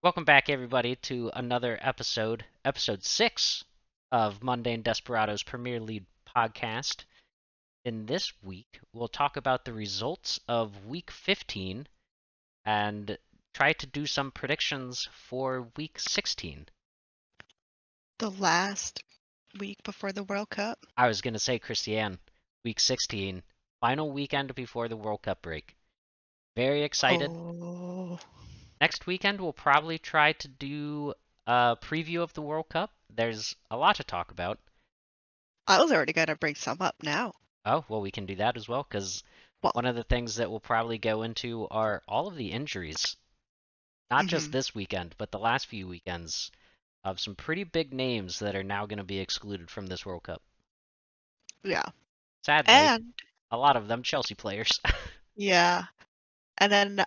Welcome back, everybody, to another episode 6 of Mundane Desperados Premier League podcast. In this week, we'll talk about the results of Week 15 and try to do some predictions for Week 16. The last week before the World Cup. I was going to say, Cristiane, Week 16, final weekend before the World Cup break. Very excited. Oh, Next weekend, we'll probably try to do a preview of the World Cup. There's a lot to talk about. I was already gonna bring some up now. Oh, well, we can do that as well, because Well, one of the things that we'll probably go into are all of the injuries. Not just hmm this weekend, but the last few weekends of some pretty big names that are now going to be excluded from this World Cup. yeah, Sadly, and a lot of them Chelsea players. yeah, and then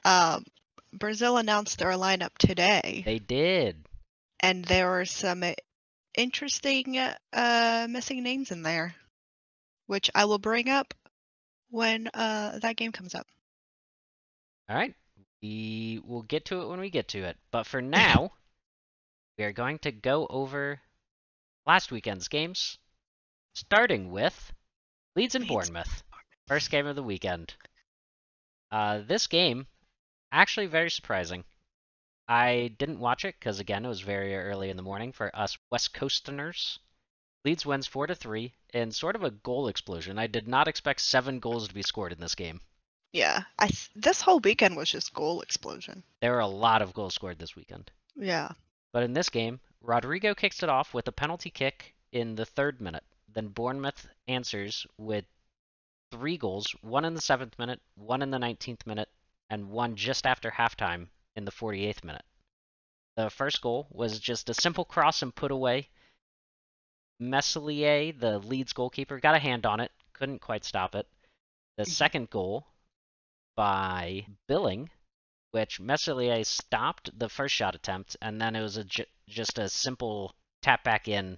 Brazil announced their lineup today, They did. and there were some interesting missing names in there, which I will bring up when that game comes up. All right. We will get to it when we get to it. But for now, we are going to go over last weekend's games, starting with Leeds and Leeds. Bournemouth. First game of the weekend. This game, actually very surprising. I didn't watch it because, again, it was very early in the morning for us West Coasterners. Leeds wins 4-3 in sort of a goal explosion. I did not expect 7 goals to be scored in this game. Yeah, this whole weekend was just goal explosion. There were a lot of goals scored this weekend. Yeah. But in this game, Rodrigo kicks it off with a penalty kick in the 3rd minute. Then Bournemouth answers with 3 goals, one in the 7th minute, one in the 19th minute, and one just after halftime in the 48th minute. The first goal was just a simple cross and put away. Meslier, the Leeds goalkeeper, got a hand on it, couldn't quite stop it. The second goal by Billing, which Meslier stopped the first shot attempt, and then it was just a simple tap back in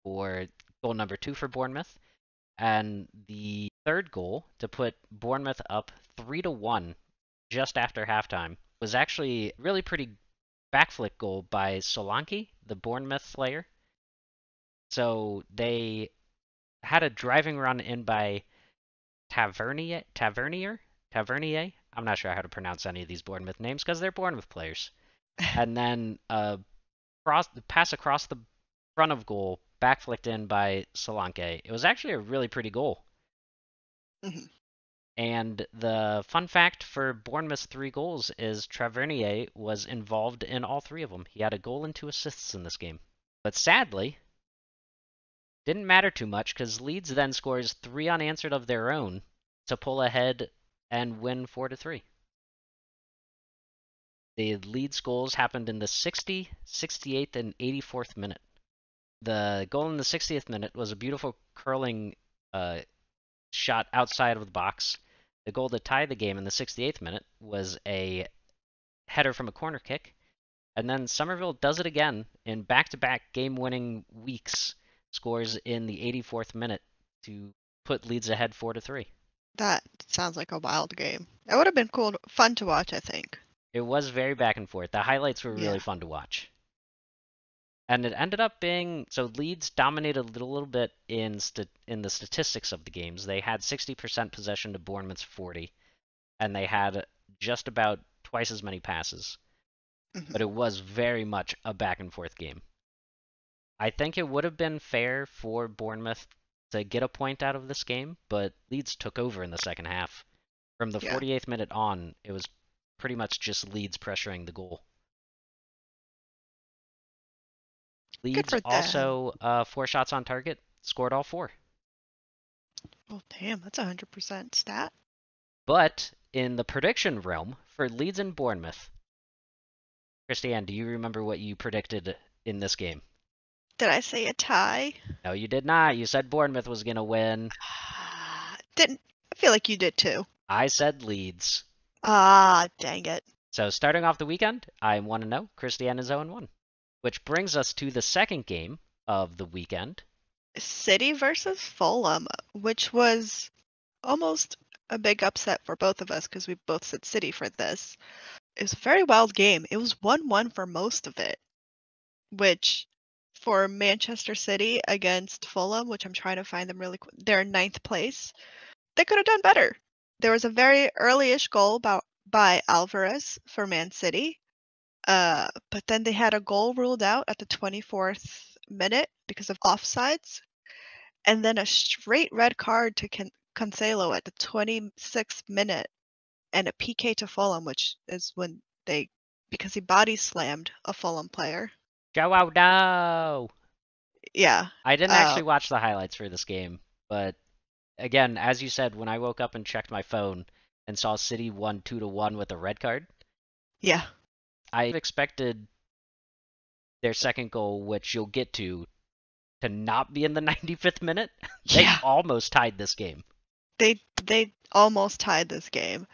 for goal number 2 for Bournemouth. And the third goal to put Bournemouth up 3-1 just after halftime was actually a really pretty backflip goal by Solanke, the Bournemouth player. So they had a driving run in by Tavernier. I'm not sure how to pronounce any of these Bournemouth names because they're Bournemouth players. And then pass across the front of goal, backflicked in by Solanke. It was actually a really pretty goal. hmm And the fun fact for Bournemouth's 3 goals is Tavernier was involved in all 3 of them. He had a goal and 2 assists in this game. But sadly, didn't matter too much because Leeds then scores 3 unanswered of their own to pull ahead and win 4-3. The Leeds goals happened in the 60th, 68th, and 84th minute. The goal in the 60th minute was a beautiful curling shot outside of the box. The goal to tie the game in the 68th minute was a header from a corner kick. And then Somerville does it again in back-to-back game-winning weeks, scores in the 84th minute to put Leeds ahead 4-3. That sounds like a wild game. It would have been fun to watch, I think. It was very back and forth. The highlights were really Yeah. fun to watch. And it ended up being so Leeds dominated a little bit in the statistics of the games. They had 60% possession to Bournemouth's 40, and they had just about twice as many passes. hmm But it was very much a back and forth game. I think it would have been fair for Bournemouth to get a point out of this game, but Leeds took over in the second half. From the Yeah. 48th minute on, it was pretty much just Leeds pressuring the goal. Good Leeds for them. also 4 shots on target, scored all 4. Well, damn, that's a 100% stat. But in the prediction realm for Leeds and Bournemouth, Christiane, do you remember what you predicted in this game? Did I say a tie? No, you did not. You said Bournemouth was going to win. Didn't. I feel like you did too. I said Leeds. Ah, dang it. So starting off the weekend, I want to know Christiane is 0-1. Which brings us to the second game of the weekend. City versus Fulham, which was almost a big upset for both of us because we both said City for this. it was a very wild game. It was 1-1 for most of it, which for Manchester City against Fulham, which I'm trying to find them really quick, they're in 9th place. They could have done better. There was a very early-ish goal by Alvarez for Man City, but then they had a goal ruled out at the 24th minute because of offsides, and then a straight red card to Cancelo at the 26th minute, and a PK to Fulham, which is when because he body slammed a Fulham player. Joao, no! Yeah. I didn't actually watch the highlights for this game, but again, as you said, when I woke up and checked my phone and saw City won 2-1 with a red card, Yeah. I expected their second goal, which you'll get to not be in the 95th minute. They almost tied this game. They almost tied this game,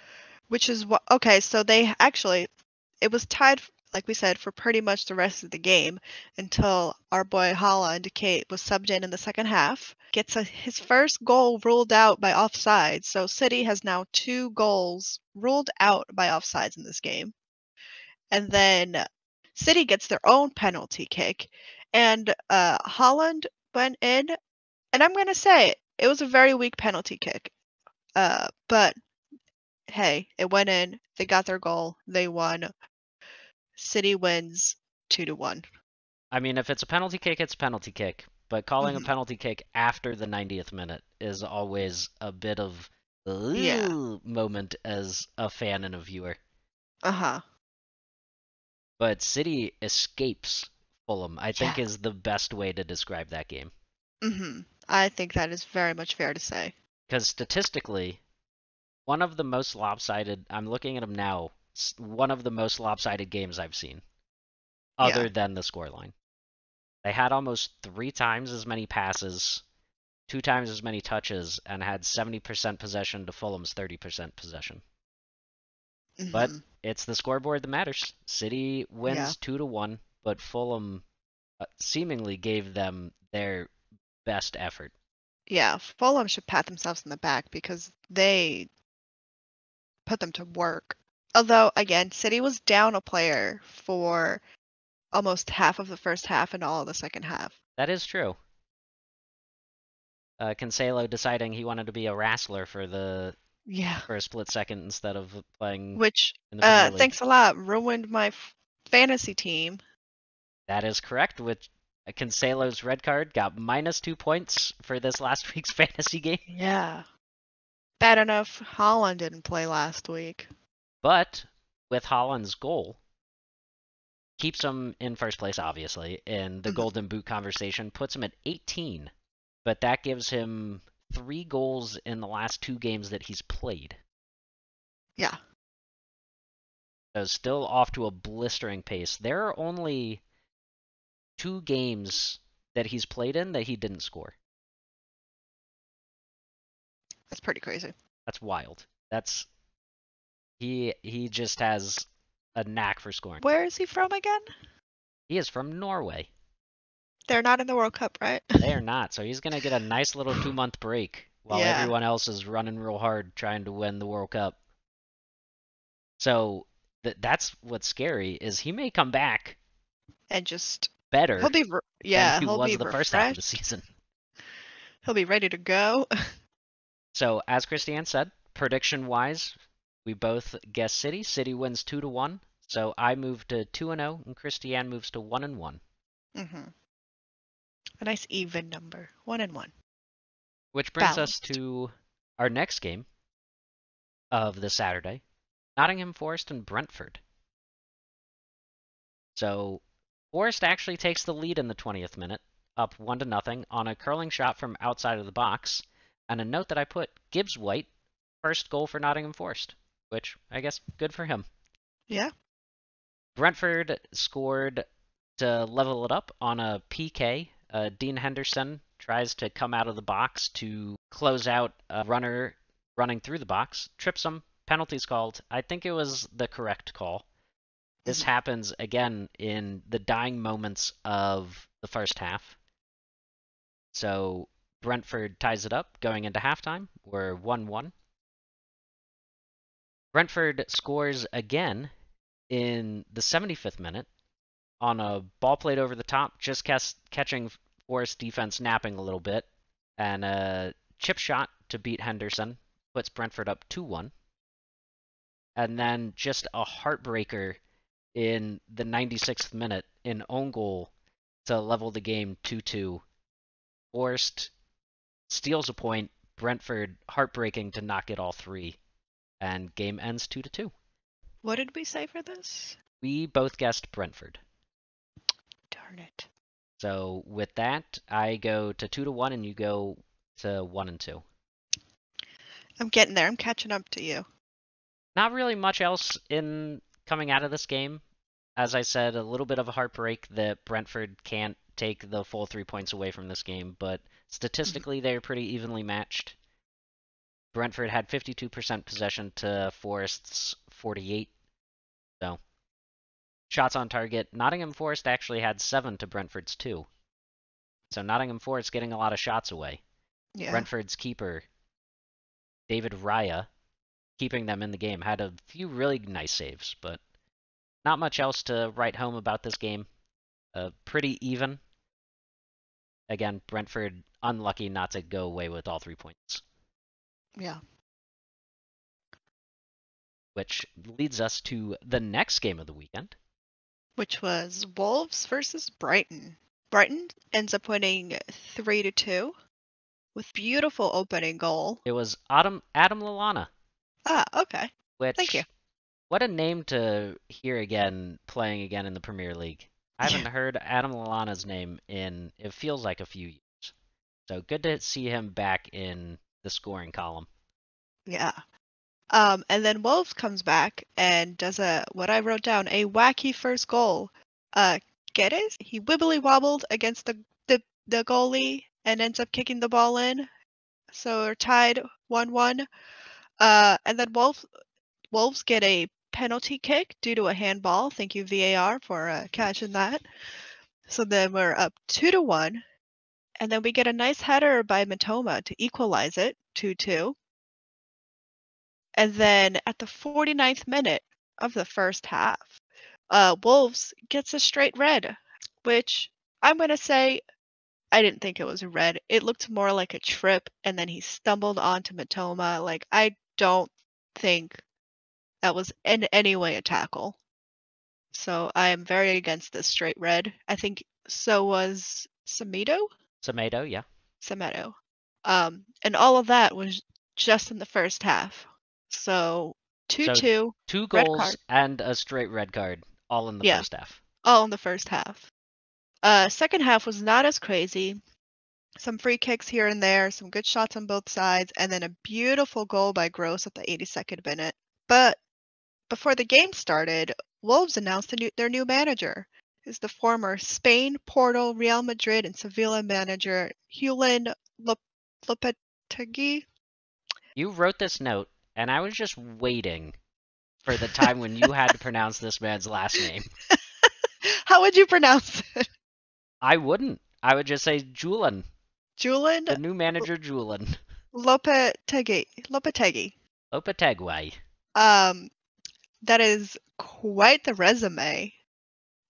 which is what. Okay, so it was tied, like we said, for pretty much the rest of the game until our boy Haaland was subbed in the second half, gets his first goal ruled out by offsides. So City has now 2 goals ruled out by offsides in this game. And then City gets their own penalty kick, and Haaland went in, and I'm going to say it was a very weak penalty kick. But hey, it went in. They got their goal. They won. City wins 2-1. I mean, if it's a penalty kick, it's a penalty kick. But calling a Mhm. penalty kick after the 90th minute is always a bit of Yeah. moment as a fan and a viewer. Uh-huh. But City escapes Fulham, I think Yeah. is the best way to describe that game. I think that is very much fair to say. Because statistically, one of the most lopsided, I'm looking at them now, one of the most lopsided games I've seen, other Yeah. than the scoreline. They had almost 3 times as many passes, 2 times as many touches, and had 70% possession to Fulham's 30% possession. But it's the scoreboard that matters. City wins 2-1, but Fulham seemingly gave them their best effort. Yeah, Fulham should pat themselves in the back because they put them to work. Although, again, City was down a player for almost half of the first half and all of the second half. That is true. Cancelo deciding he wanted to be a wrestler for a split second instead of playing Which, in the Premier League. thanks a lot, ruined my fantasy team. That is correct. With Cancelo's red card, got -2 points for this last week's fantasy game. Yeah. Bad enough Haaland didn't play last week. But with Haaland's goal, keeps him in first place, obviously, in the Golden Boot conversation, puts him at 18. But that gives him 3 goals in the last 2 games that he's played. Yeah. So still off to a blistering pace. There are only 2 games that he's played in that he didn't score. That's pretty crazy. That's wild. He just has a knack for scoring. Where is he from again? He is from Norway. They're not in the World Cup, right? They are not. So he's going to get a nice little 2-month break while everyone else is running real hard trying to win the World Cup. So that's what's scary is he may come back and just better than he was the first half of the season. He'll be ready to go. So as Cristiane said, prediction-wise, we both guess City. City wins 2-1. So I move to 2-0, and Cristiane moves to 1-1. A nice even number, 1-1. Which brings us to our next game of the Saturday, Nottingham Forest and Brentford. So Forest actually takes the lead in the 20th minute, up 1-0 on a curling shot from outside of the box. And a note that I put, Gibbs White, first goal for Nottingham Forest, which I guess good for him. Yeah. Brentford scored to level it up on a PK. Dean Henderson tries to come out of the box to close out a runner running through the box, trips him, penalty's called. I think it was the correct call. This happens again in the dying moments of the first half. So Brentford ties it up going into halftime. We're 1-1. Brentford scores again in the 75th minute on a ball played over the top, just catching Forest defense napping a little bit, and a chip shot to beat Henderson puts Brentford up 2-1. And then just a heartbreaker in the 96th minute, an own goal to level the game 2-2. Forest steals a point, Brentford heartbreaking to not get all three, and game ends 2-2. What did we say for this? We both guessed Brentford. Darn it. So with that, I go to 2-1 and you go to 1-2. I'm getting there. I'm catching up to you. Not really much else in coming out of this game. As I said, a little bit of a heartbreak that Brentford can't take the full 3 points away from this game, but statistically they're pretty evenly matched. Brentford had 52% possession to Forest's 48. So, shots on target. Nottingham Forest actually had 7 to Brentford's 2. So Nottingham Forest getting a lot of shots away. Yeah. Brentford's keeper, David Raya, keeping them in the game, had a few really nice saves, but not much else to write home about this game. Pretty even. Again, Brentford unlucky not to go away with all 3 points. Yeah. Which leads us to the next game of the weekend. Which was Wolves versus Brighton. Brighton ends up winning 3-2 with beautiful opening goal. It was Adam Lallana. Ah, okay. Which, Thank you. what a name to hear again, playing again in the Premier League. I haven't heard Adam Lallana's name in, it feels like a few years. So good to see him back in the scoring column. Yeah. And then Wolves comes back and does what I wrote down, a wacky first goal. Get it? He wibbly wobbled against the goalie and ends up kicking the ball in. So we're tied 1-1. And then Wolves get a penalty kick due to a handball. Thank you, VAR, for catching that. So then we're up 2-1. And then we get a nice header by Matoma to equalize it, 2-2. And then at the 49th minute of the first half, Wolves gets a straight red, which I'm going to say I didn't think it was a red. It looked more like a trip, and then he stumbled onto Matoma. Like, I don't think that was in any way a tackle. So I am very against this straight red. I think so was Semedo? Semedo, yeah. Semedo. And all of that was just in the first half. So 2-2, So 2 red goals card. and a straight red card, all in the Yeah, first half. all in the first half. Second half was not as crazy. Some free kicks here and there, some good shots on both sides, and then a beautiful goal by Gross at the 82nd minute. But before the game started, Wolves announced their new manager. Is the former Spain, Porto, Real Madrid, and Sevilla manager Julen Lopetegui. You wrote this note, and I was just waiting for the time when you had to pronounce this man's last name. How would you pronounce it? I wouldn't. I would just say Julen. Julen The new manager, Julen. Lopetegui. Lopetegui. That is quite the resume,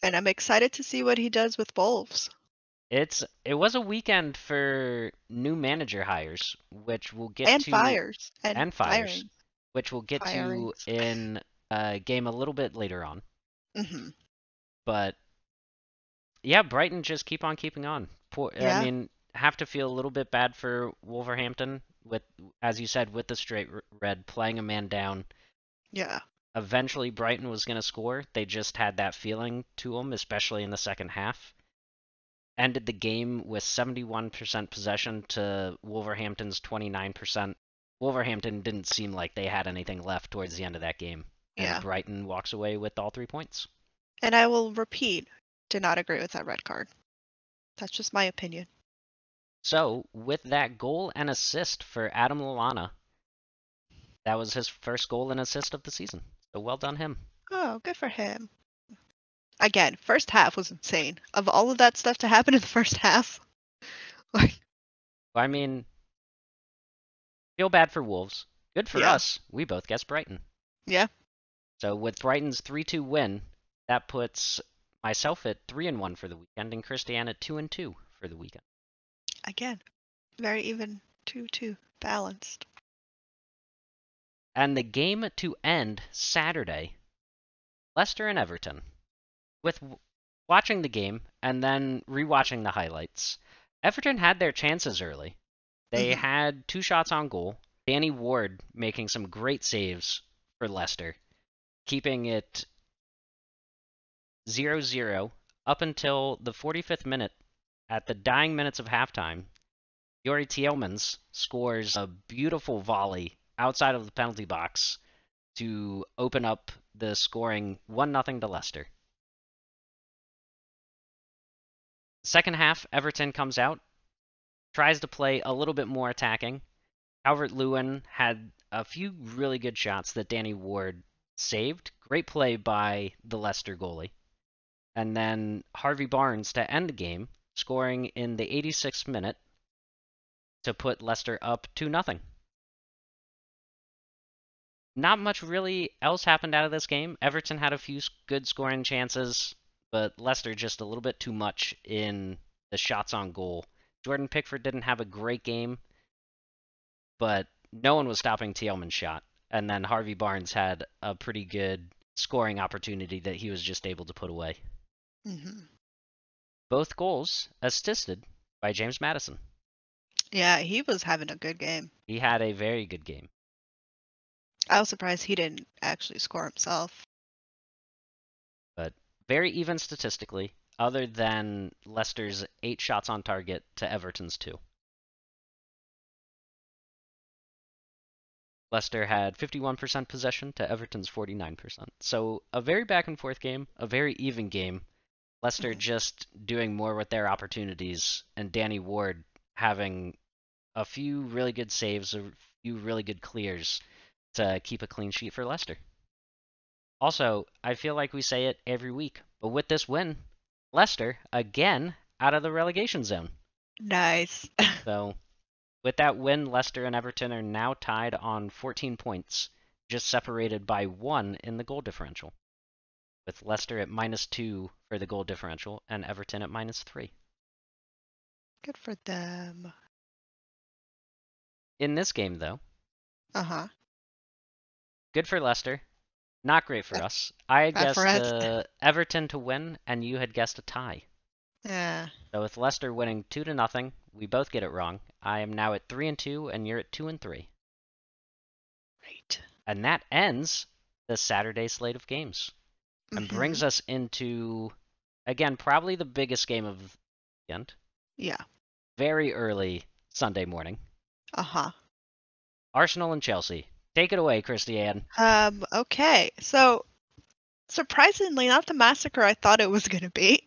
and I'm excited to see what he does with Wolves. It was a weekend for new manager hires, which we'll get And to, fires. And fires, firings. which we'll get to Firings. in a game a little bit later on. Mm-hmm. But yeah, Brighton just keep on keeping on. I Yeah. mean, have to feel a little bit bad for Wolverhampton with, as you said, with the straight red, playing a man down. Yeah. Eventually, Brighton was going to score. They just had that feeling to them, especially in the second half. Ended the game with 71% possession to Wolverhampton's 29%. Wolverhampton didn't seem like they had anything left towards the end of that game. And Yeah. Brighton walks away with all 3 points. And I will repeat, did not agree with that red card. That's just my opinion. So, with that goal and assist for Adam Lallana, that was his first goal and assist of the season. So well done him. Oh, good for him. Again, first half was insane. Of all of that stuff to happen in the first half, like, I mean, feel bad for Wolves. Good for yeah. us. We both guessed Brighton. Yeah. So with Brighton's 3-2 win, that puts myself at 3-1 for the weekend and Cristiane at 2-2 for the weekend. Again, very even, 2-2, balanced. And the game to end Saturday, Leicester and Everton. With watching the game and then rewatching the highlights, Everton had their chances early. They had 2 shots on goal. Danny Ward making some great saves for Leicester, keeping it 0-0 up until the 45th minute. At the dying minutes of halftime, Youri Tielemans scores a beautiful volley outside of the penalty box to open up the scoring 1-0 to Leicester. Second half, Everton comes out, tries to play a little bit more attacking. Calvert-Lewin had a few really good shots that Danny Ward saved. Great play by the Leicester goalie. And then Harvey Barnes to end the game, scoring in the 86th minute to put Leicester up 2-0. Not much really else happened out of this game. Everton had a few good scoring chances, but Leicester just a little bit too much in the shots on goal. Jordan Pickford didn't have a great game, but no one was stopping Tielemans' shot. And then Harvey Barnes had a pretty good scoring opportunity that he was just able to put away. Both goals assisted by James Maddison. Yeah, he was having a good game. He had a very good game. I was surprised he didn't actually score himself. But very even statistically, other than Leicester's 8 shots on target to Everton's 2. Leicester had 51% possession to Everton's 49%. So a very back and forth game, a very even game. Leicester just doing more with their opportunities, and Danny Ward having a few really good saves, a few really good clears to keep a clean sheet for Leicester. Also, I feel like we say it every week, but with this win, Leicester, again, out of the relegation zone. Nice. So, with that win, Leicester and Everton are now tied on 14 points, just separated by 1 in the goal differential, with Leicester at -2 for the goal differential and Everton at -3. Good for them. In this game, though, good for Leicester, not great for us. I had Bad for guessed us. Everton to win, and you had guessed a tie. Yeah. So with Leicester winning 2-0, we both get it wrong. I am now at 3-2, and you're at 2-3. Right. And that ends the Saturday slate of games. And brings us into, again, probably the biggest game of the weekend. Yeah. Very early Sunday morning. Arsenal and Chelsea. Take it away, Cristiane. Okay. So, surprisingly, not the massacre I thought it was going to be.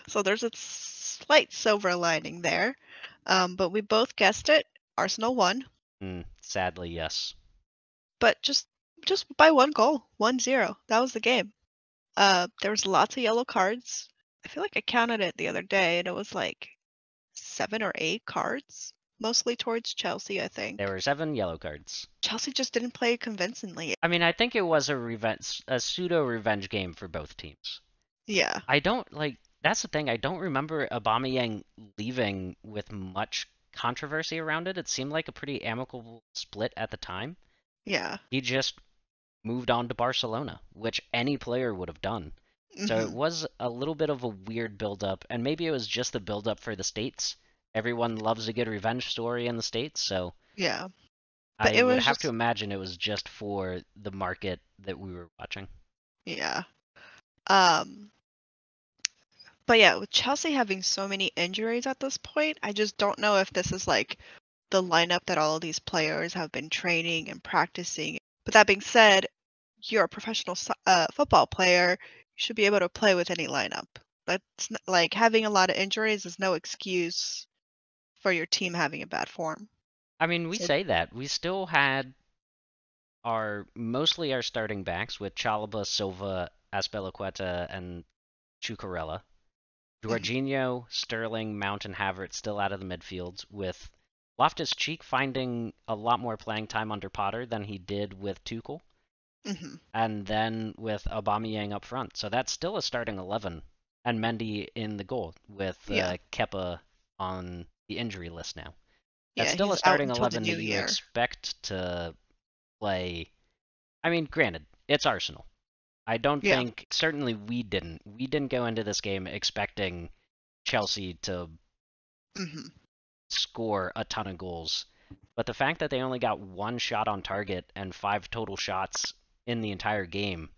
So there's a slight silver lining there. But we both guessed it. Arsenal won. Sadly, yes. But just by 1 goal. 1-0. That was the game. There was lots of yellow cards. I feel like I counted it the other day, and it was like 7 or 8 cards, mostly towards Chelsea, I think. There were 7 yellow cards. Chelsea just didn't play convincingly. I mean, I think it was a pseudo-revenge game for both teams. Yeah. That's the thing, I don't remember Aubameyang leaving with much controversy around it. It seemed like a pretty amicable split at the time. Yeah. He just moved on to Barcelona, which any player would have done. So it was a little bit of a weird build-up, and maybe it was just the build-up for the States. Everyone loves a good revenge story in the States, so yeah. But I would have to imagine it was just for the market that we were watching. Yeah. But yeah, with Chelsea having so many injuries at this point, I just don't know if this is like the lineup that all of these players have been training and practicing. But that being said, you're a professional football player. You should be able to play with any lineup. That's like having a lot of injuries is no excuse for your team having a bad form. I mean, we say that. We still had mostly our starting backs with Chalobah, Silva, Azpilicueta, and Cucurella. Jorginho, Sterling, Mount, and Havertz still out of the midfield, with Loftus-Cheek finding a lot more playing time under Potter than he did with Tuchel. Hmm. and then with Aubameyang up front. So that's still a starting 11, and Mendy in the goal with Yeah. Kepa on the injury list now. That's Yeah, still a he's out starting until the 11 that new you year. expect to play. I mean, granted, it's Arsenal. I don't Yeah. think, certainly we didn't. We didn't go into this game expecting Chelsea to Hmm. score a ton of goals. But the fact that they only got one shot on target and 5 total shots in the entire game,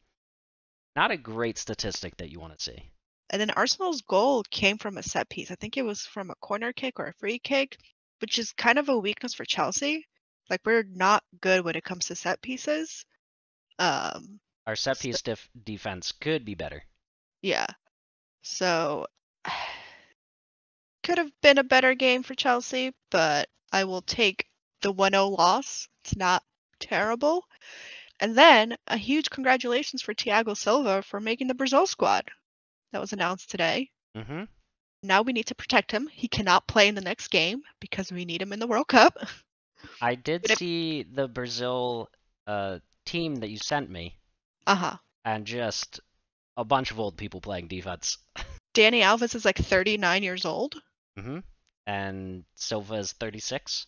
not a great statistic that you want to see. And then Arsenal's goal came from a set piece. I think it was from a corner kick or a free kick, which is kind of a weakness for Chelsea. Like we're not good when it comes to set pieces. Um, Our set so, piece defense could be better. yeah. So could have been a better game for Chelsea, but I will take the 1-0 loss. It's not terrible. And then a huge congratulations for Thiago Silva for making the Brazil squad. That was announced today. Mm-hmm. Now we need to protect him. He cannot play in the next game because we need him in the World Cup. I did see the Brazil team that you sent me, Uh-huh. and just a bunch of old people playing defense. Danny Alves is like 39 years old. Mm-hmm. And Silva is 36.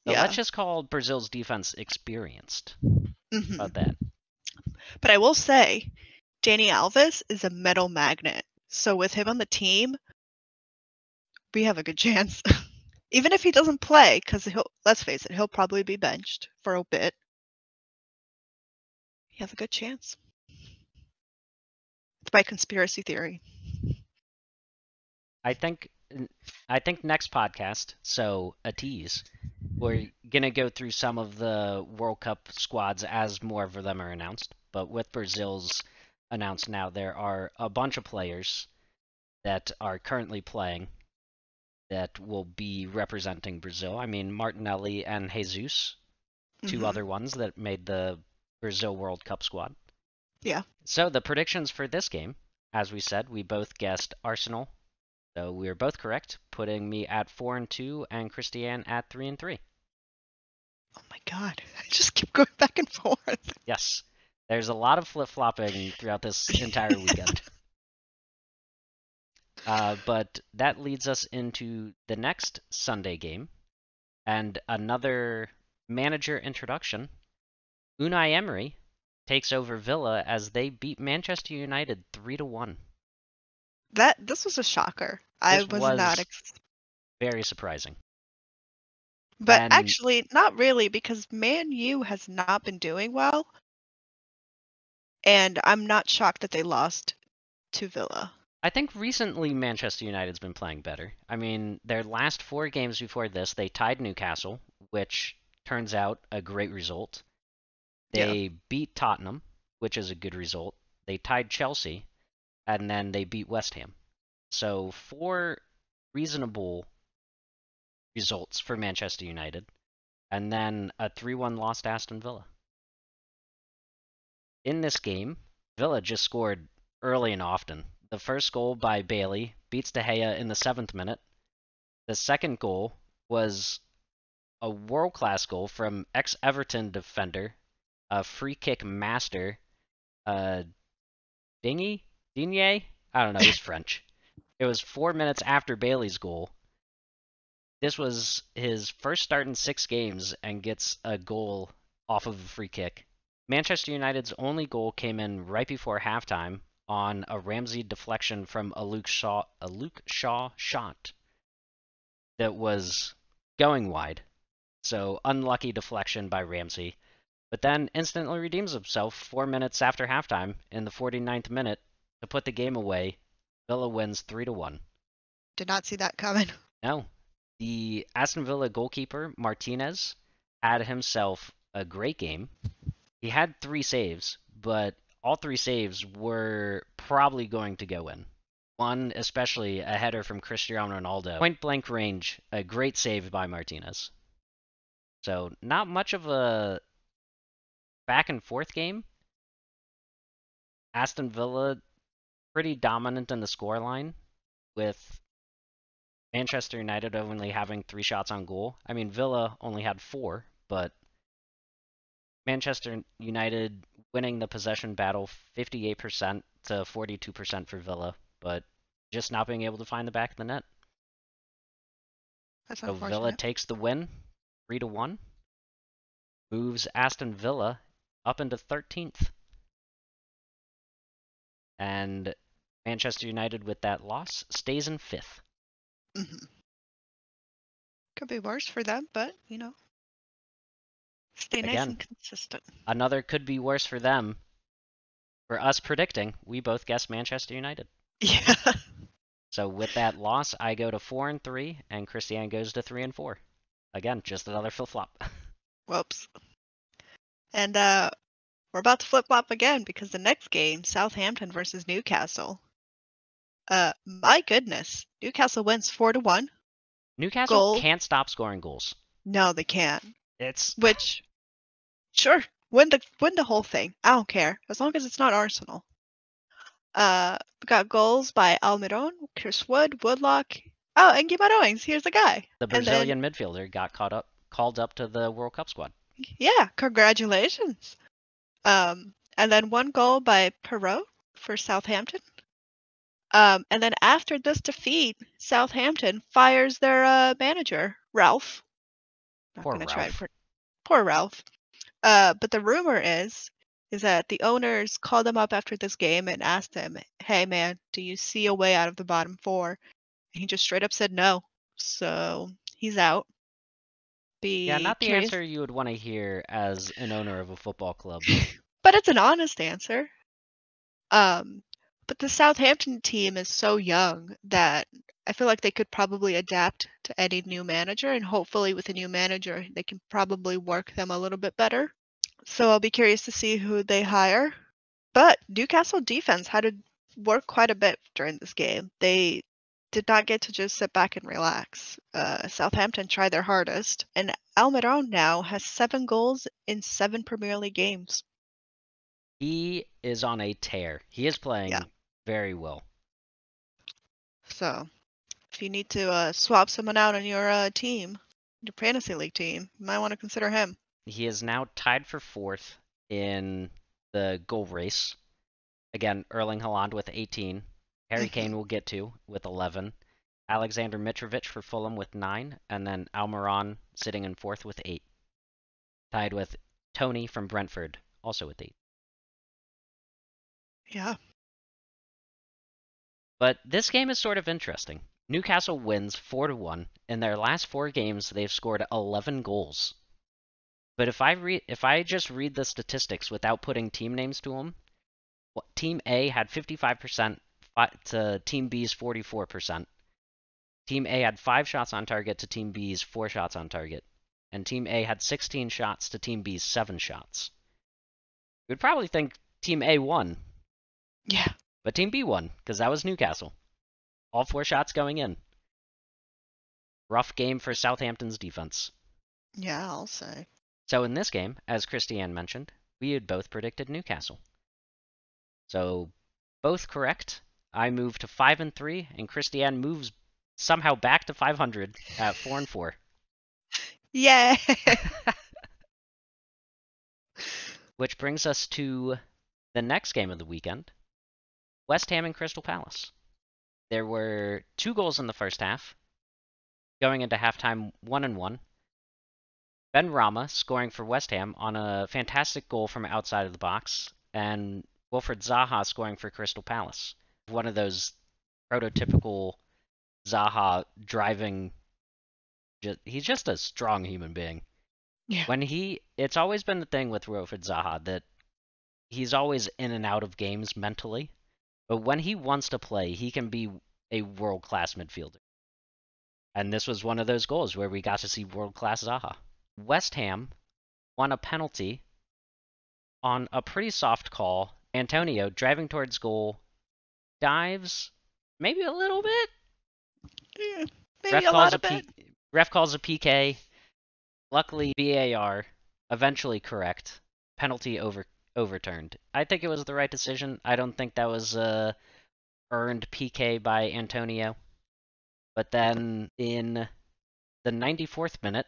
So let's Yeah. just call Brazil's defense experienced. Hmm. About that. But I will say, Danny Alves is a metal magnet. So with him on the team, we have a good chance. Even if he doesn't play, because let's face it, he'll probably be benched for a bit. You have a good chance. It's my conspiracy theory. I think I think next podcast, so a tease, we're gonna go through some of the World Cup squads as more of them are announced. But with Brazil's announced now, there are a bunch of players that are currently playing that will be representing Brazil. I mean, Martinelli and Jesus, two Hmm. other ones that made the Brazil World Cup squad. Yeah. So the predictions for this game, as we said, we both guessed Arsenal. So we were both correct, putting me at 4-2 and Cristiane at 3-3. Oh my God. I just keep going back and forth. Yes, there's a lot of flip-flopping throughout this entire weekend. But that leads us into the next Sunday game and another manager introduction. Unai Emery takes over Villa as they beat Manchester United 3-1. This was a shocker. I This was not was very surprising. but And actually not really because Man U has not been doing well and I'm not shocked that they lost to Villa. I think recently Manchester United's been playing better. I mean, their last 4 games before this, they tied Newcastle, which turns out a great result. Yeah. They beat Tottenham, which is a good result. They tied Chelsea, and then they beat West Ham. So 4 reasonable results for Manchester United, and then a 3-1 loss to Aston Villa. In this game, Villa just scored early and often. The first goal by Bailey beats De Gea in the 7th minute. The second goal was a world-class goal from ex-Everton defender, a free kick master, uh, Digne? I don't know, he's French. It was 4 minutes after Bailey's goal. This was his first start in 6 games and gets a goal off of a free kick. Manchester United's only goal came in right before halftime on a Ramsey deflection from a Luke Shaw shot that was going wide. So unlucky deflection by Ramsey. But then instantly redeems himself 4 minutes after halftime in the 49th minute to put the game away. Villa wins 3-1. Did not see that coming. No, the Aston Villa goalkeeper Martinez had himself a great game. He had 3 saves, but all 3 saves were probably going to go in. One, especially a header from Cristiano Ronaldo. Point blank range, a great save by Martinez. So, not much of a back and forth game. Aston Villa pretty dominant in the scoreline, with Manchester United only having 3 shots on goal. I mean, Villa only had 4, but Manchester United winning the possession battle 58% to 42% for Villa, but just not being able to find the back of the net. That's So Villa unfortunate. takes the win, 3-1, moves Aston Villa up into 13th. And Manchester United, with that loss, stays in 5th. Mm-hmm. Could be worse for them, but, stay nice Again, and consistent. another could be worse for them. For us predicting, we both guessed Manchester United. Yeah. So with that loss, I go to 4-3, and Cristiane goes to 3-4. Again, just another flip-flop. Whoops. And we're about to flip-flop again because the next game, Southampton versus Newcastle. My goodness. Newcastle wins 4-1. Newcastle Goal. can't stop scoring goals. No, they can't. It's Which, sure, win the whole thing. I don't care. As long as it's not Arsenal. We got goals by Almiron, Chris Wood, Woodlock. Oh, and Guimarães. Here's the guy. the And then, Brazilian midfielder got called up to the World Cup squad. yeah, congratulations. And then one goal by Perot for Southampton. And then after this defeat, Southampton fires their manager, Ralph. Not Poor gonna Ralph. Poor Ralph. But the rumor is that the owners called him up after this game and asked him, "Hey man, do you see a way out of the bottom four?" And he just straight up said no. So he's out. Yeah, Be not the curious. answer you would want to hear as an owner of a football club. But it's an honest answer. But the Southampton team is so young that I feel like they could probably adapt to any new manager, and hopefully with a new manager, they can probably work them a little bit better. So I'll be curious to see who they hire. But Newcastle defense had to work quite a bit during this game. They did not get to just sit back and relax. Southampton tried their hardest, and Almiron now has 7 goals in 7 Premier League games. He is on a tear. He is playing very well. So if you need to swap someone out on your team, your fantasy league team, you might want to consider him. He is now tied for 4th in the goal race. Again, Erling Haaland with 18. Harry Kane will get 2 with 11. Alexander Mitrovic for Fulham with 9. And then Almiron sitting in 4th with 8. Tied with Tony from Brentford, also with 8. Yeah. But this game is sort of interesting. Newcastle wins 4-1. In their last 4 games, they've scored 11 goals. But if I just read the statistics without putting team names to them, Team A had 55% to Team B's 44%. Team A had 5 shots on target to Team B's 4 shots on target. And Team A had 16 shots to Team B's 7 shots. You would probably think Team A won. Yeah. But Team B won, because that was Newcastle. All 4 shots going in. Rough game for Southampton's defense. Yeah, I'll say. So in this game, as Cristiane mentioned, we had both predicted Newcastle. So both correct. I moved to 5-3, and Cristiane moves somehow back to 500 at 4-4. Yay! Which brings us to the next game of the weekend, West Ham and Crystal Palace. There were 2 goals in the first half, going into halftime 1-1. Ben Rama scoring for West Ham on a fantastic goal from outside of the box, and Wilfried Zaha scoring for Crystal Palace. One of those prototypical Zaha driving. He's just a strong human being. Yeah. It's always been the thing with Wilfried Zaha that he's always in and out of games mentally, but when he wants to play, he can be a world-class midfielder. And this was one of those goals where we got to see world-class Zaha. West Ham won a penalty on a pretty soft call. Antonio driving towards goal, dives maybe a little bit. Yeah, maybe a lot of it. Ref calls a PK. Luckily, VAR eventually correct. Penalty overturned. I think it was the right decision. I don't think that was a earned PK by Antonio. But then in the 94th minute,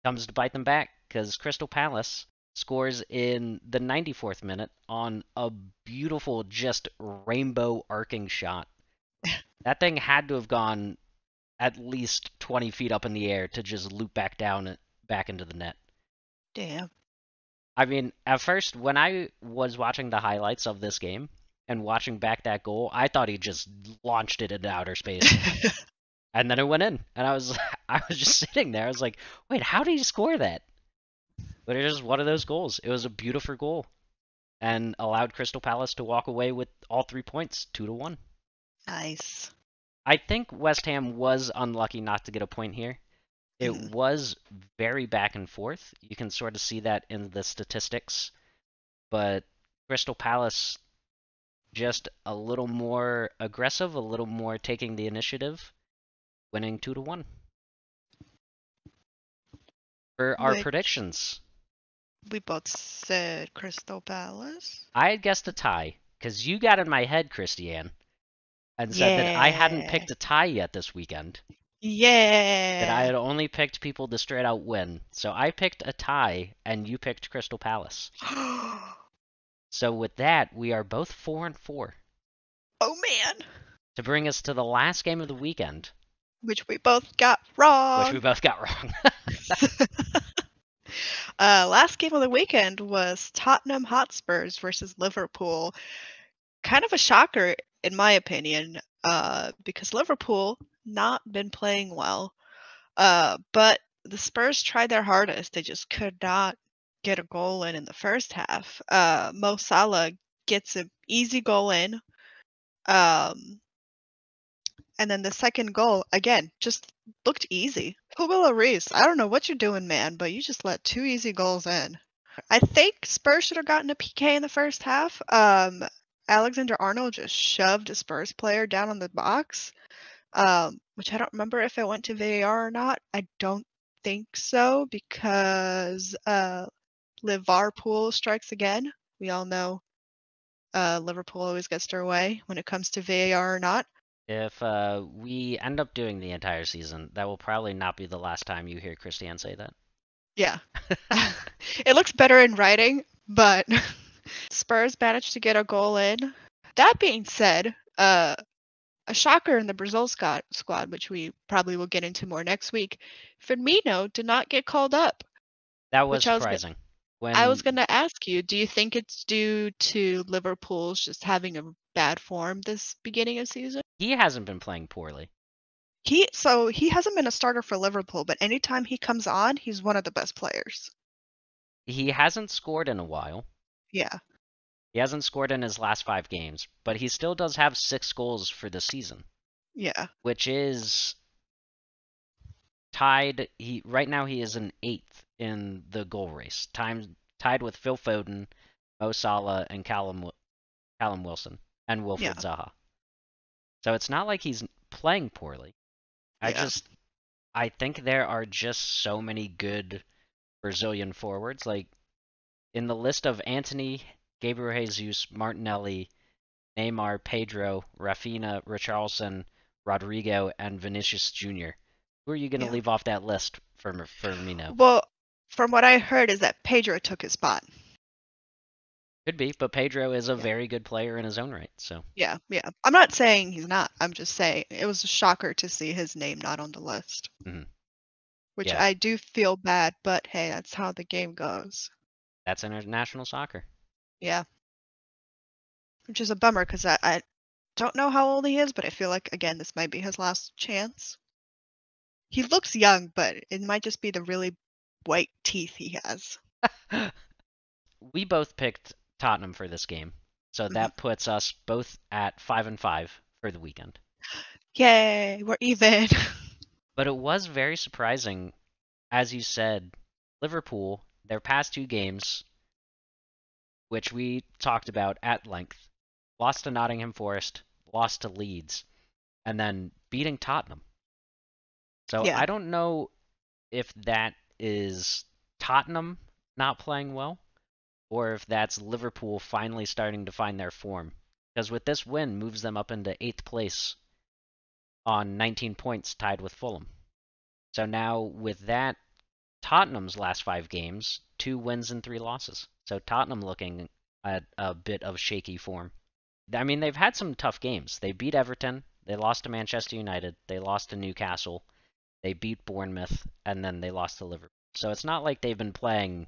comes to bite them back because Crystal Palace scores in the 94th minute on a beautiful, just rainbow arcing shot. That thing had to have gone at least 20 feet up in the air to just loop back down back into the net. Damn. I mean, at first, when I was watching the highlights of this game and watching back that goal, I thought he just launched it into outer space. And then it went in, and I was just sitting there. I was like, "Wait, how did he score that?" But it was one of those goals. It was a beautiful goal, and allowed Crystal Palace to walk away with all 3 points, 2-1. Nice. I think West Ham was unlucky not to get a point here. It Mm. was very back and forth. You can sort of see that in the statistics, but Crystal Palace just a little more aggressive, a little more taking the initiative, winning 2-1. For our Which predictions, we both said Crystal Palace. I had guessed a tie, because you got in my head, Christiane, and said that I hadn't Yeah. picked a tie yet this weekend, that I Yeah. had only picked people to straight out win. So I picked a tie, and you picked Crystal Palace. So with that, we are both 4-4. Oh man. To bring us to the last game of the weekend, Which we both got which we wrong. both got wrong. Last game of the weekend was Tottenham Hotspurs versus Liverpool. Kind of a shocker, in my opinion, because Liverpool not been playing well. But the Spurs tried their hardest. They just could not get a goal in the first half. Mo Salah gets an easy goal in. And then the second goal, again, just looked easy. Hugo Lloris, I don't know what you're doing, man, but you just let 2 easy goals in. I think Spurs should have gotten a PK in the first half. Alexander-Arnold just shoved a Spurs player down on the box, which I don't remember if it went to VAR or not. I don't think so because Liverpool strikes again. We all know Liverpool always gets their way when it comes to VAR or not. If we end up doing the entire season, that will probably not be the last time you hear Christiane say that. Yeah. It looks better in writing, but Spurs managed to get a goal in. That being said, a shocker in the Brazil squad, which we probably will get into more next week. Firmino did not get called up, That was which surprising. I was When going to ask you, do you think it's due to Liverpool's just having a bad form this beginning of season? he hasn't been playing poorly. He hasn't been a starter for Liverpool, but anytime he comes on, he's one of the best players. He hasn't scored in a while. Yeah. He hasn't scored in his last 5 games, but he still does have 6 goals for the season, Yeah. which is tied. Right now he is in 8th in the goal race, tied with Phil Foden, Mo Salah, and Callum Wilson and Yeah. Wilfried Zaha. So it's not like he's playing poorly. Yeah. I think there are just so many good Brazilian forwards. Like in the list of Antony, Gabriel Jesus, Martinelli, Neymar, Pedro, Rafinha, Richarlison, Rodrigo, and Vinicius Jr. Who are you going to Yeah. leave off that list for Firmino? Well, from what I heard is that Pedro took his spot. Could be, but Pedro is a Yeah. very good player in his own right. So Yeah. I'm not saying he's not. I'm just saying it was a shocker to see his name not on the list. Mhm. Which Yeah, I do feel bad, but hey, that's how the game goes. that's international soccer. Yeah. Which is a bummer because I don't know how old he is, but I feel like, again, this might be his last chance. He looks young, but it might just be the really white teeth he has. We both picked Tottenham for this game, so Mhm. that puts us both at 5-5 for the weekend. Yay, we're even. But it was very surprising, as you said, Liverpool, their past 2 games, which we talked about at length, lost to Nottingham Forest, lost to Leeds, and then beating Tottenham. So Yeah. I don't know if that is Tottenham not playing well, or if that's Liverpool finally starting to find their form. Because with this win, moves them up into 8th place on 19 points, tied with Fulham. So now with that Tottenham's last 5 games, 2 wins and 3 losses. So Tottenham looking at a bit of shaky form. I mean, they've had some tough games. They beat Everton, they lost to Manchester United, they lost to Newcastle, they beat Bournemouth, and then they lost to Liverpool. So it's not like they've been playing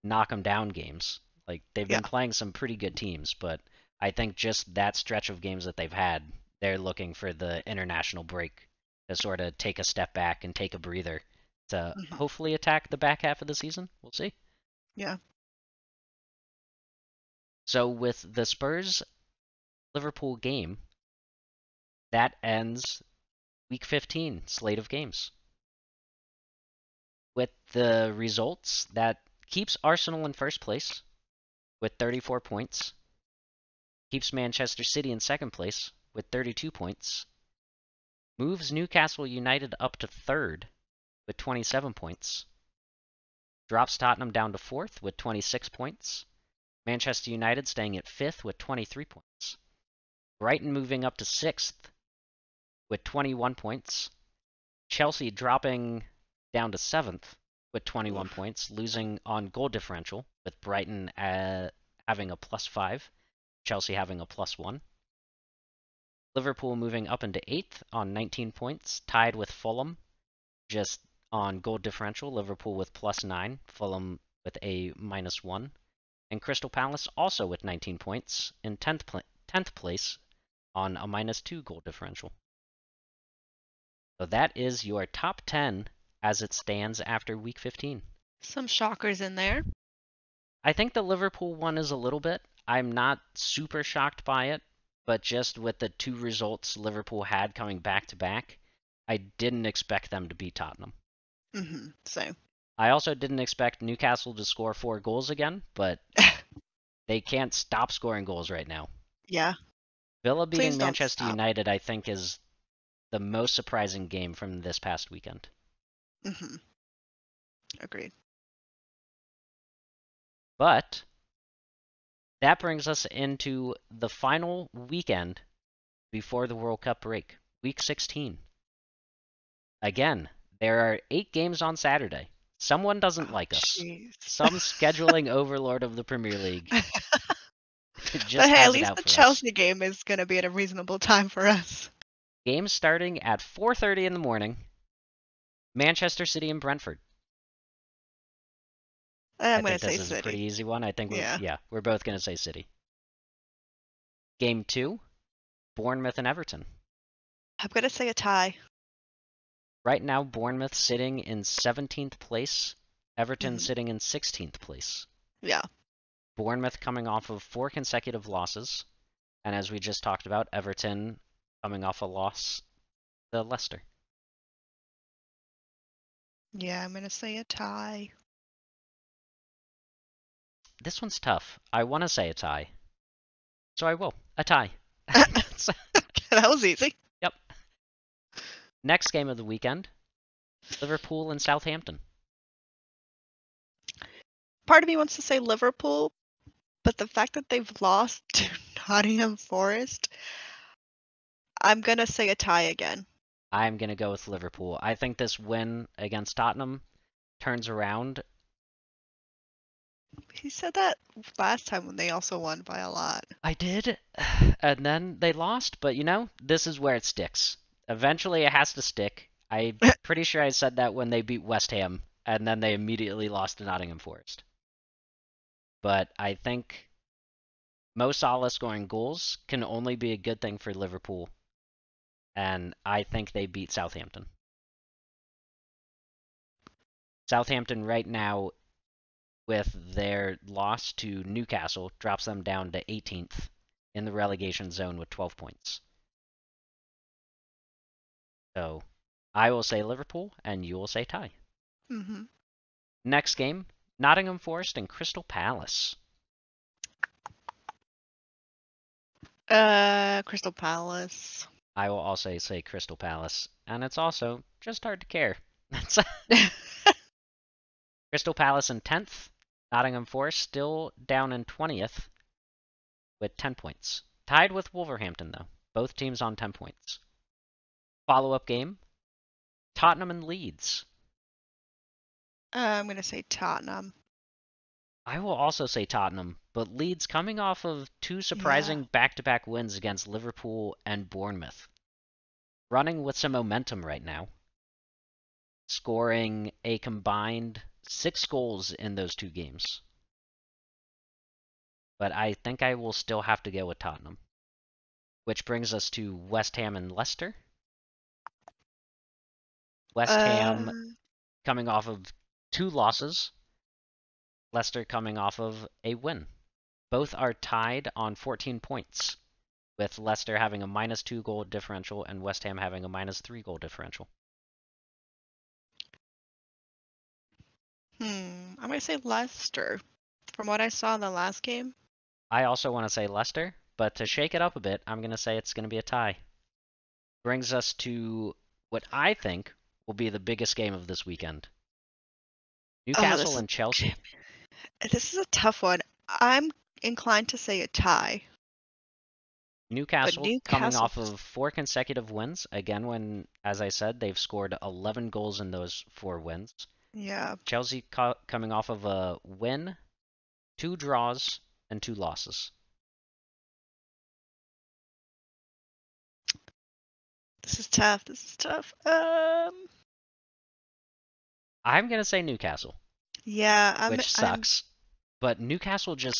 knock 'em down games. Like, they've Yeah. been playing some pretty good teams, but I think just that stretch of games that they've had, they're looking for the international break to sort of take a step back and take a breather to Hmm. hopefully attack the back half of the season. We'll see. Yeah. So with the Spurs Liverpool game, that ends week 15 slate of games. With the results, that keeps Arsenal in first place with 34 points, keeps Manchester City in second place with 32 points, moves Newcastle United up to third with 27 points, drops Tottenham down to fourth with 26 points, Manchester United staying at fifth with 23 points, Brighton moving up to sixth with 21 points, Chelsea dropping down to seventh with 21 Oof. points, losing on goal differential with Brighton having a +5, Chelsea having a +1. Liverpool moving up into 8th on 19 points, tied with Fulham, just on goal differential. Liverpool with +9, Fulham with a -1. And Crystal Palace also with 19 points in 10th place on a -2 goal differential. So that is your top 10 as it stands after week 15. Some shockers in there. I think the Liverpool one is a little bit. I'm not super shocked by it, but just with the 2 results Liverpool had coming back to back, I didn't expect them to beat Tottenham. Same. I also didn't expect Newcastle to score 4 goals again, but they can't stop scoring goals right now. Yeah. Villa beating Please don't Manchester stop. United, I think, is the most surprising game from this past weekend. Agreed. But that brings us into the final weekend before the World Cup break, week 16. Again, there are 8 games on Saturday. Someone doesn't Oh, like us. jeez. Some scheduling overlord of the Premier League But just hey, at has it least out the for us. Chelsea game is going to be at a reasonable time for us. Games starting at 4:30 in the morning. Manchester City and Brentford. I I'm going think to say this is a pretty City. easy one. I think Yeah. we're both going to say City. Game 2, Bournemouth and Everton. I'm going to say a tie. Right now, Bournemouth sitting in 17th place, Everton Hmm. sitting in 16th place. Yeah. Bournemouth coming off of 4 consecutive losses, and as we just talked about, Everton coming off a loss to Leicester. Yeah, I'm going to say a tie. This one's tough. I want to say a tie, so I will. A tie. That was easy. Yep. Next game of the weekend, Liverpool and Southampton. Part of me wants to say Liverpool, but the fact that they've lost to Nottingham Forest, I'm going to say a tie again. I'm going to go with Liverpool. I think this win against Tottenham turns around. He said that last time when they also won by a lot. I did, and then they lost, but this is where it sticks. Eventually it has to stick. I'm pretty sure I said that when they beat West Ham, and then they immediately lost to Nottingham Forest. But I think Mo Salah scoring goals can only be a good thing for Liverpool, and I think they beat Southampton. Southampton right now, with their loss to Newcastle, drops them down to 18th in the relegation zone with 12 points. So I will say Liverpool, and you will say tie. Hmm. Next game, Nottingham Forest and Crystal Palace. Crystal Palace. I will also say Crystal Palace, and it's also just hard to care. Crystal Palace in 10th, Nottingham Forest still down in 20th with 10 points. Tied with Wolverhampton, though. Both teams on 10 points. Follow-up game, Tottenham and Leeds. I'm going to say Tottenham. I will also say Tottenham, but Leeds coming off of two Yeah. surprising back-to-back wins against Liverpool and Bournemouth. Running with some momentum right now. Scoring a combined 6 goals in those 2 games. But I think I will still have to go with Tottenham. Which brings us to West Ham and Leicester. West Ham Uh, coming off of 2 losses. Leicester coming off of a win. Both are tied on 14 points, with Leicester having a -2 goal differential and West Ham having a -3 goal differential. I'm going to say Leicester. From what I saw in the last game. I also want to say Leicester, but to shake it up a bit, I'm going to say it's going to be a tie. Brings us to what I think will be the biggest game of this weekend. Oh, Newcastle and Chelsea. this is a tough one. I'm inclined to say a tie. But Newcastle coming Newcastle off of 4 consecutive wins. Again, when, as I said, they've scored 11 goals in those 4 wins. yeah. Chelsea coming off of a win, 2 draws, and 2 losses. This is tough. This is tough. I'm going to say Newcastle, Yeah, which sucks. But Newcastle's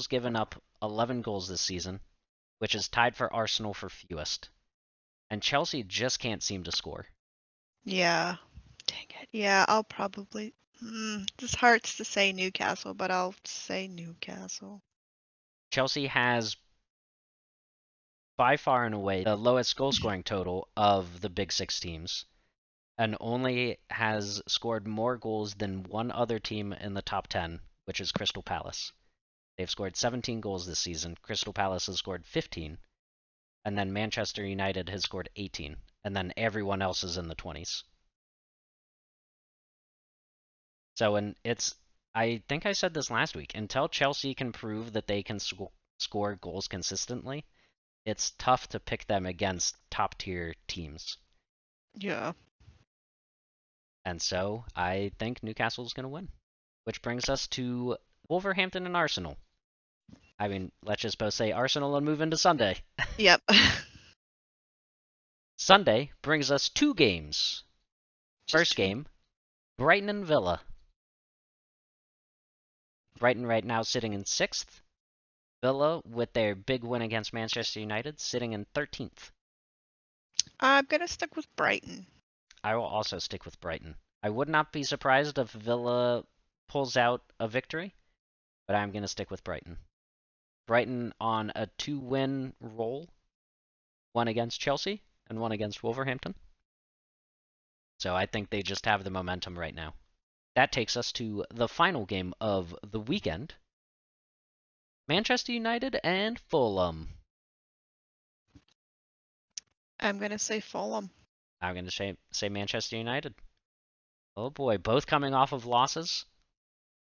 given up 11 goals this season, which is tied for Arsenal for fewest. And Chelsea just can't seem to score. yeah. Dang it. Yeah, I'll probably. This hurts to say Newcastle, but I'll say Newcastle. Chelsea has by far and away the lowest goal scoring total of the Big Six teams, and only has scored more goals than one other team in the top 10, which is Crystal Palace. They've scored 17 goals this season. Crystal Palace has scored 15, and then Manchester United has scored 18, and then everyone else is in the 20s. So, I think I said this last week, until Chelsea can prove that they can score goals consistently, it's tough to pick them against top tier teams. Yeah. And so I think Newcastle's going to win. Which brings us to Wolverhampton and Arsenal. I mean, let's just both say Arsenal and move into Sunday. Yep. Sunday brings us 2 games. First game, Brighton and Villa. Brighton right now sitting in 6th. Villa, with their big win against Manchester United, sitting in 13th. I'm gonna stick with Brighton. I will also stick with Brighton. I would not be surprised if Villa pulls out a victory, but I'm going to stick with Brighton. Brighton on a 2-win roll, 1 against Chelsea and 1 against Wolverhampton. So I think they just have the momentum right now. That takes us to the final game of the weekend. Manchester United and Fulham. I'm gonna say Fulham. I'm going to say Manchester United. Oh boy, both coming off of losses.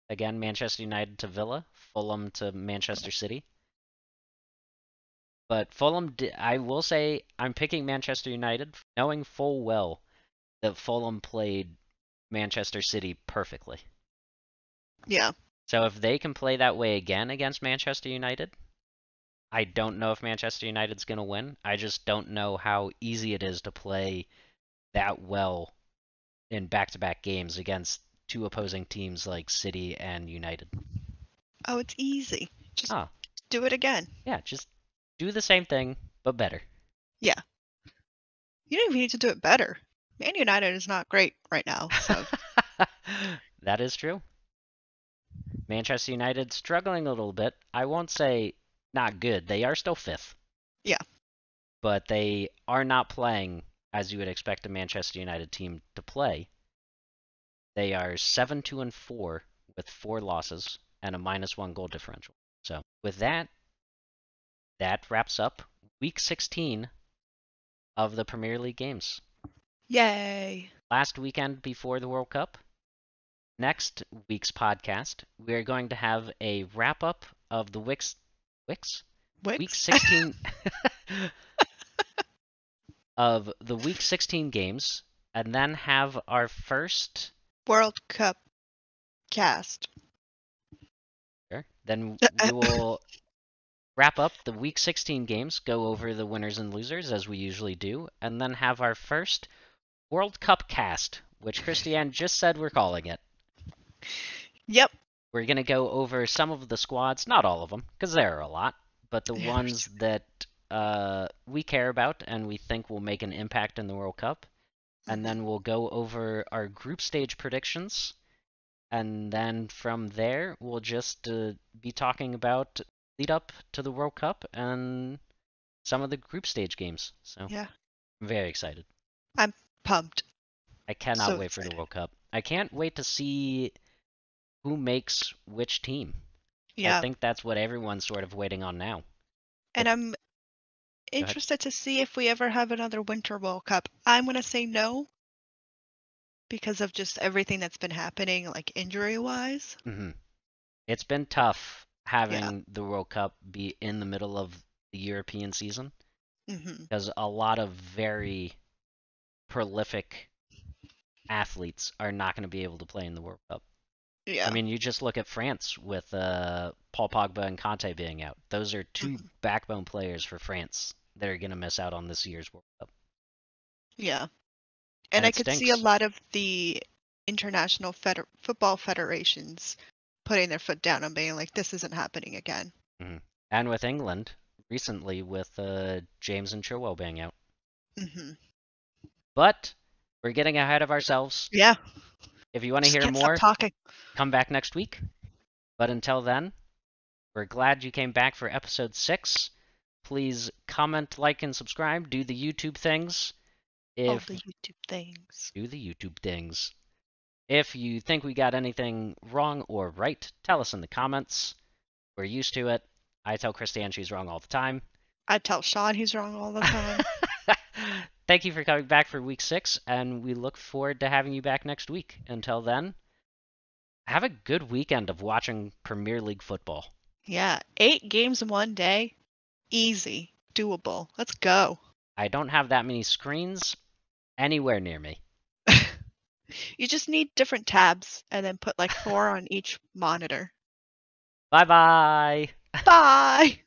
Again, Manchester United to Villa, Fulham to Manchester City. But Fulham, I will say, I'm picking Manchester United, knowing full well that Fulham played Manchester City perfectly. Yeah. So if they can play that way again against Manchester United, I don't know if Manchester United's going to win. I just don't know how easy it is to play that well in back-to-back games against 2 opposing teams like City and United. Oh, it's easy. Just Oh, do it again. yeah, just do the same thing, but better. Yeah. You don't even need to do it better. Man United is not great right now, so. That is true. Manchester United struggling a little bit. I won't say not good. They are still 5th. Yeah. But they are not playing as you would expect a Manchester United team to play. They are 7-2-4 with 4 losses and a -1 goal differential. So with that wraps up week 16 of the Premier League games. Yay. Last weekend before the World Cup. Next week's podcast, we are going to have a wrap up of the week 16 of the week 16 games, and then have our first World Cup cast. Sure. Then we will wrap up the Week 16 games, go over the winners and losers as we usually do, and then have our first World Cup cast, which Cristiane just said we're calling it. Yep. We're going to go over some of the squads, not all of them, because there are a lot, but the ones that we care about and we think will make an impact in the World Cup. And then we'll go over our group stage predictions. And then from there, we'll just be talking about lead up to the World Cup and some of the group stage games. So Yeah. I'm very excited. I'm pumped. I cannot So wait for the excited. World Cup. I can't wait to see who makes which team. Yeah. I think that's what everyone's sort of waiting on now. And I'm interested to see if we ever have another Winter World Cup. I'm going to say no because of just everything that's been happening, like injury-wise. Mm-hmm. It's been tough having the World Cup be in the middle of the European season because a lot of very prolific athletes are not going to be able to play in the World Cup. Yeah. I mean, you just look at France with Paul Pogba and Conte being out. Those are two backbone players for France that are going to miss out on this year's World Cup. Yeah. And I could see a lot of the international football federations putting their foot down and being like, this isn't happening again. Mm-hmm. And with England, recently with James and Chilwell being out. Mm-hmm. But we're getting ahead of ourselves. Yeah. If you want to hear more, come back next week. But until then, we're glad you came back for episode 6. Please comment, like, and subscribe. Do the YouTube things. All the YouTube things. Do the YouTube things. If you think we got anything wrong or right, tell us in the comments. We're used to it. I tell Cristiane she's wrong all the time. I tell Sean he's wrong all the time. Thank you for coming back for week 6, and we look forward to having you back next week. Until then, have a good weekend of watching Premier League football. Yeah, 8 games in one day. Easy. Doable. Let's go. I don't have that many screens anywhere near me. You just need different tabs and then put like 4 on each monitor. Bye-bye. Bye.